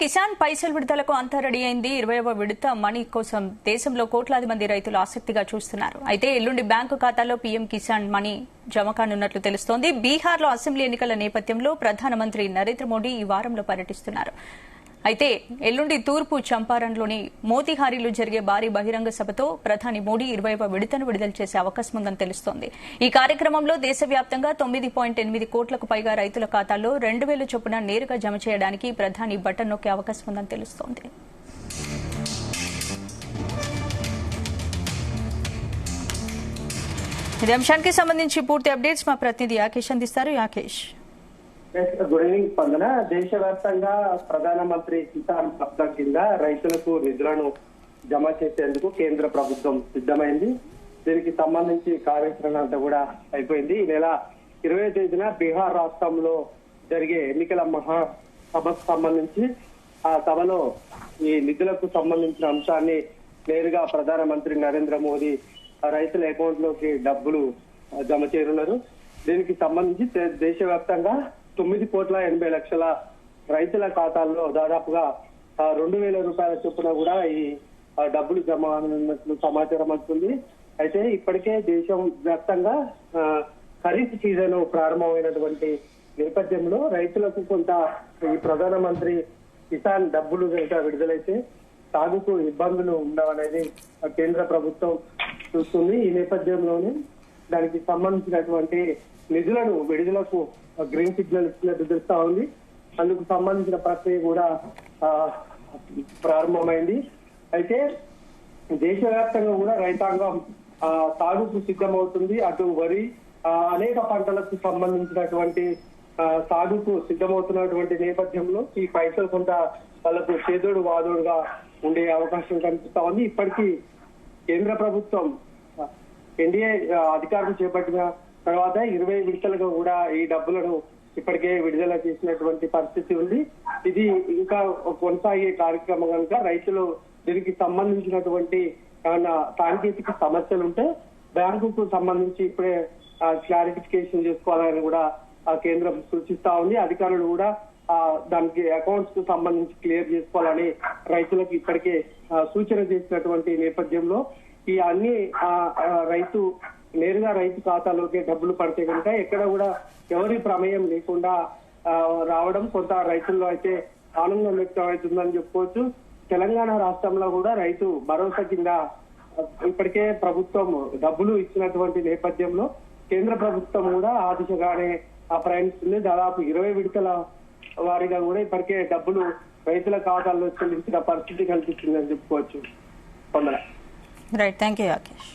కిసాన్ పైసల్ విడుదలకు అంతా రెడీ అయింది. 20వ విడత మనీ కోసం దేశంలో కోట్లాది మంది రైతులు ఆసక్తిగా చూస్తున్నారు. అయితే ఎల్లుండి బ్యాంకు ఖాతాలో పీఎం కిసాన్ మనీ జమ కానున్నట్లు తెలుస్తోంది. బీహార్లో అసెంబ్లీ ఎన్నికల నేపథ్యంలో ప్రధానమంత్రి నరేంద్ర మోదీ ఈ వారంలో పర్యటిస్తున్నారు. అయితే ఎల్లుండి తూర్పు చంపారణ్లోని మోతిహారీలో జరిగే భారీ బహిరంగ సభతో ప్రధాని మోదీ 20వ విడతను విడుదల చేసే అవకాశం ఉందని తెలుస్తోంది. ఈ కార్యక్రమంలో దేశవ్యాప్తంగా 9.8 కోట్లకు పైగా రైతుల ఖాతాల్లో 2,000 చొప్పున నేరుగా జమ చేయడానికి ప్రధాని బటన్ నొక్కే అవకాశం ఉందని తెలుస్తోంది. ఇదే అంశానికి సంబంధించి పూర్తి అప్డేట్స్ మా ప్రతినిధి యాకేష్ అందిస్తారు. యాకేష్, గుడ్ ఈవినింగ్ స్పందన. దేశవ్యాప్తంగా ప్రధానమంత్రి కిసాన్ పథకం కింద రైతులకు నిధులను జమ చేసేందుకు కేంద్ర ప్రభుత్వం సిద్ధమైంది. దీనికి సంబంధించి కార్యాచరణ అంతా కూడా అయిపోయింది. ఈ నెల 20వ తేదీన బీహార్ రాష్ట్రంలో జరిగే ఎన్నికల మహాసభకు సంబంధించి ఆ సభలో ఈ నిధులకు సంబంధించిన అంశాన్ని నేరుగా ప్రధానమంత్రి నరేంద్ర మోదీ రైతుల అకౌంట్ లోకి డబ్బులు జమ చేయనున్నారు. దీనికి సంబంధించి దేశవ్యాప్తంగా 9,80,00,000 రైతుల ఖాతాల్లో దాదాపుగా 2,000 రూపాయల చొప్పున కూడా ఈ డబ్బులు జమ అన్నట్లు సమాచారం వస్తుంది. అయితే ఇప్పటికే దేశం వ్యాప్తంగా ఖరీఫ్ సీజన్ ప్రారంభమైనటువంటి నేపథ్యంలో రైతులకు కొంత ఈ ప్రధానమంత్రి కిసాన్ డబ్బులు కనుక విడుదలైతే సాగుకు ఇబ్బందులు ఉండవనేది కేంద్ర ప్రభుత్వం చూస్తుంది. ఈ నేపథ్యంలోనే దానికి సంబంధించినటువంటి నిధులను విడుదలకు గ్రీన్ సిగ్నల్ ఇచ్చినట్టు తెలుస్తా ఉంది. అందుకు సంబంధించిన ప్రక్రియ కూడా ప్రారంభమైంది. అయితే దేశవ్యాప్తంగా కూడా రైతాంగం సాగుకు సిద్ధమవుతుంది. అటు వరి అనేక పంటలకు సంబంధించినటువంటి సాగుకు సిద్ధమవుతున్నటువంటి నేపథ్యంలో ఈ పైసలు కొంత వాళ్ళకు చేదోడు వాదోడుగా ఉండే అవకాశం కనిపిస్తా ఉంది. ఇప్పటికీ కేంద్ర ప్రభుత్వం ఎన్డీఏ అధికారులు చేపట్టిన తర్వాత 20 విడతలుగా కూడా ఈ డబ్బులను ఇప్పటికే విడుదల చేసినటువంటి పరిస్థితి ఉంది. ఇది ఇంకా కొనసాగే కార్యక్రమం కనుక రైతులు దీనికి సంబంధించినటువంటి ఏమైనా సాంకేతిక సమస్యలు ఉంటే బ్యాంకుకు సంబంధించి ఇప్పుడే క్లారిఫికేషన్ చేసుకోవాలని కూడా కేంద్రం సూచిస్తా ఉంది. అధికారులు కూడా దానికి అకౌంట్స్ కు సంబంధించి క్లియర్ చేసుకోవాలని రైతులకు ఇప్పటికే సూచన చేసినటువంటి నేపథ్యంలో ఈ అన్ని రైతు నేరుగా రైతు ఖాతాలోకి డబ్బులు పడితే కనుక ఎక్కడ కూడా ఎవరి ప్రమేయం లేకుండా రావడం కొంత రైతుల్లో అయితే ఆనందం వ్యక్తం అవుతుందని చెప్పుకోవచ్చు. తెలంగాణ రాష్ట్రంలో కూడా రైతు భరోసా కింద ఇప్పటికే ప్రభుత్వం డబ్బులు ఇచ్చినటువంటి నేపథ్యంలో కేంద్ర ప్రభుత్వం కూడా ఆ దిశగానే ప్రయాణిస్తుంది. దాదాపు 20 విడతల వారిగా కూడా ఇప్పటికే డబ్బులు రైతుల ఖాతాల్లో చెల్లించిన పరిస్థితి కనిపిస్తుందని చెప్పుకోవచ్చు. Right, thank you Yakesh.